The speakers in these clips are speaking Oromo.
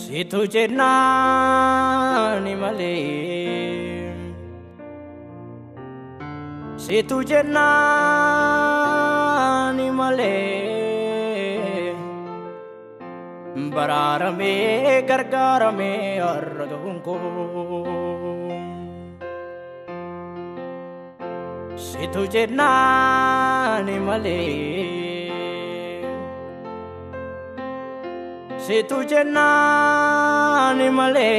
situ jennani male situ jennani male bararame gargarame arragunko situ jennani male situ jennani male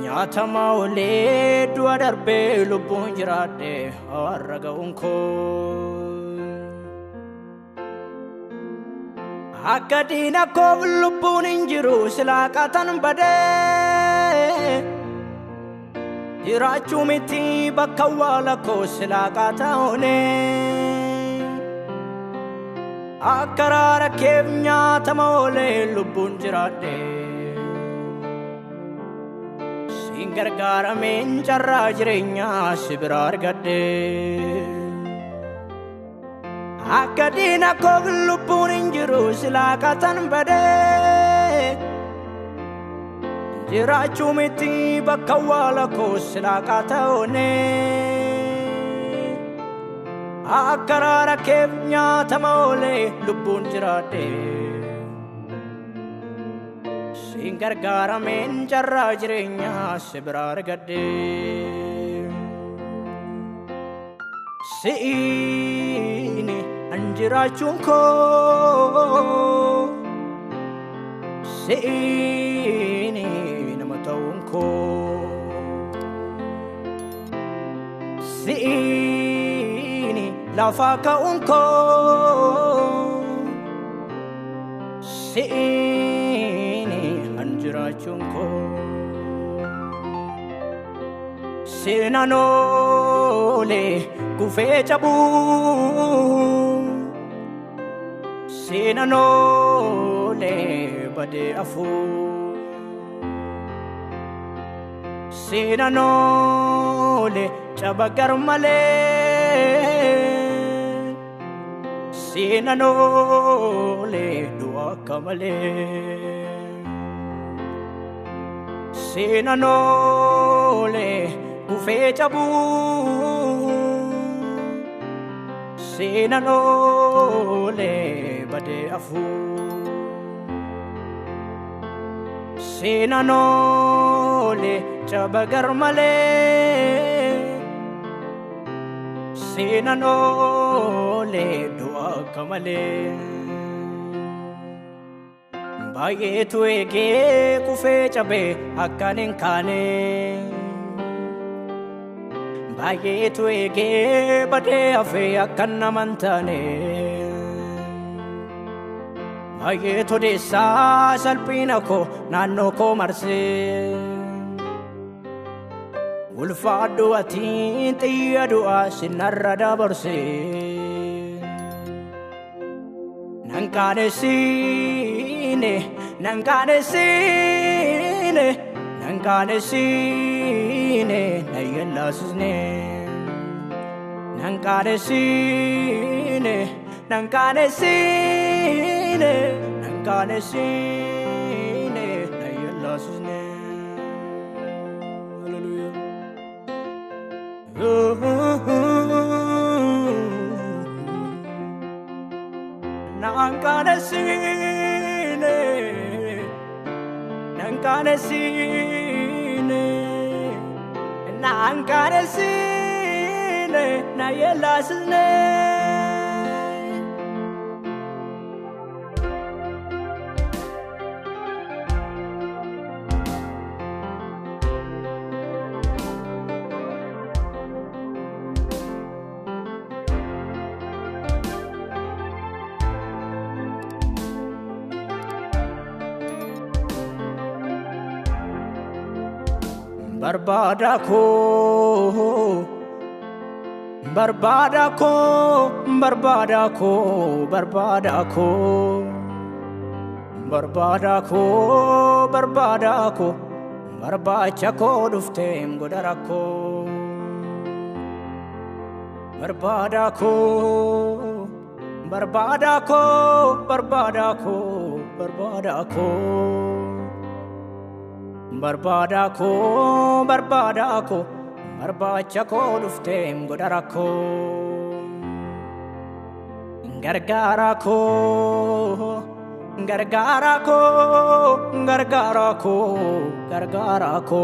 nyatama ole dua darbe lubun jirade arragunko akadina ko lubun injiru silakatan bade Irachu miti bakawala ko silakata one Akarara kevnya tamole lubun jirade Singargara menjarra jirenya sibirar gade Akadina ko lubun injiru silakatan bade Irachu miti bakawala ko silakata one Akarara kevnya tamole lubun jirade Singargara menjarra jirenya sibirar gade Seini anjirachunko Seini namatawunko Seini lafaka unko Seini anjirachunko Sinanole kufechabu Sinanole bade afu Sinanole chabagar male Sinanole dua kamale Sinanole kufechabu Sinanole bade afu Sinanole chabagar male Sinanole dua kamale Baye tuege kufe chabe akanin kane Baye tuege bade afe akanna mantane Baye to desa salpina ko nanno ko marse Ulfadu atin tiyadu asinarada borse Nankane sine Nankane sine Nankane sine Nayella sine Nankane sine Nankane sine Nankane sine Nayella sine Hallelujah Nankane sine Nankane sine Nankane sine Nayella sine Barbadako Barbadako Barbadako Barbadako Barbadako Barbadako Barbachako duftem godarako Barbadako Barbadako, Barbadako, Barbadako, Barbadako, Barbadako, Barbachako luftem godarako, Gargarako, Gargarako, Gargarako, Gargarako,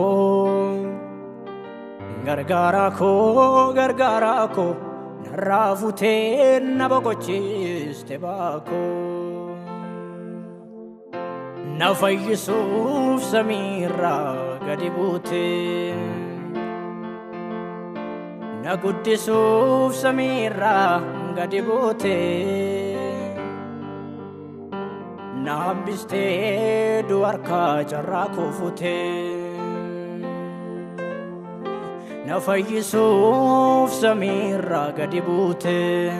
Gargarako, Gargarako. Ravute nabogochiste bako Nafayusuf samira gadibute Nagudisuf samira gadibute Nambiste duarka jarrako fute Nafayusuf samira gadibute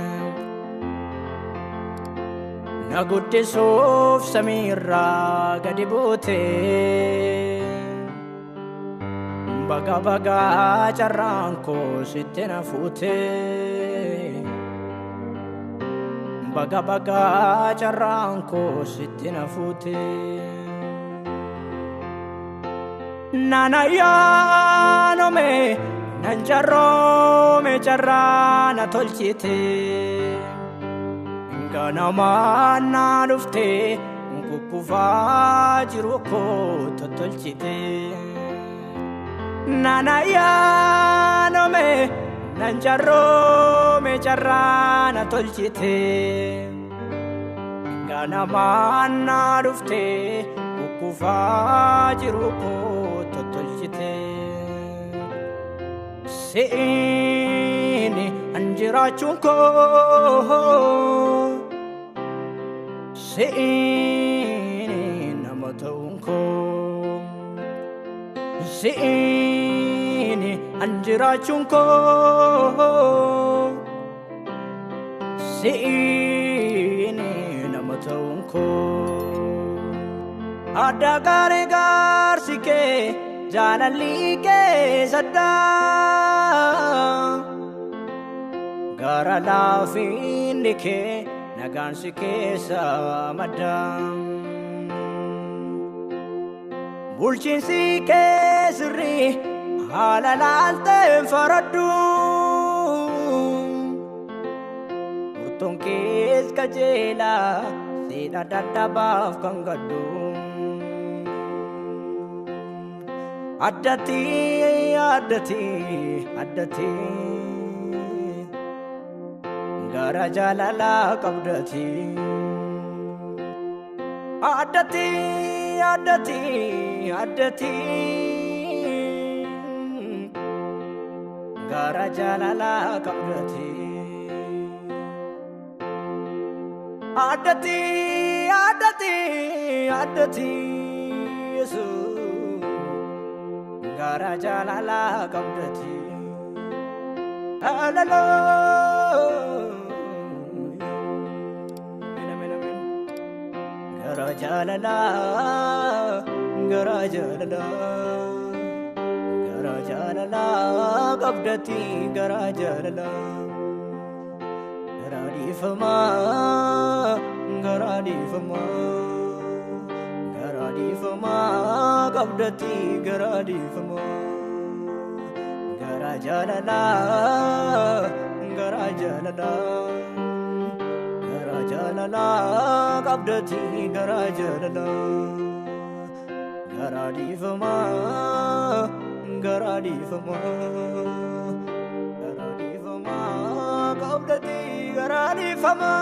Nagudisuf samira gadibute Baga baga charranko sittena fute Baga baga charranko sittena fute Nana ya no me Nanjarro me charrana tolchite Ngana mana dufte Nkukufa jiruko tolchite Nana ya no me Nanjarro me charrana tolchite Ngana mana dufte Nkukufa jiruko tolchite Se'ini anjirachunko Se'ini namataunko Se'ini anjirachunko Se'ini namataunko Ada gare garsike Janali ke sada Gara lafin dike nagan sike samadam Bulchin sike sri halalalte faradu Utong kes kajela sida dadabaf kangadu Adati, adati, adati Gara jalala kabdati Adati, adati, adati Gara jalala kabdati Adati, adati, adati Yesus Gara jalala kabdati Alalo Gara jalala Gara jalala Gara jalala kabdati Gara jalala Gara difama Gara difama Fama kabdati garadi fama garajalala garajalala garajalala kabdati garajalala garadi fama garadi fama garadi fama kabdati garadi fama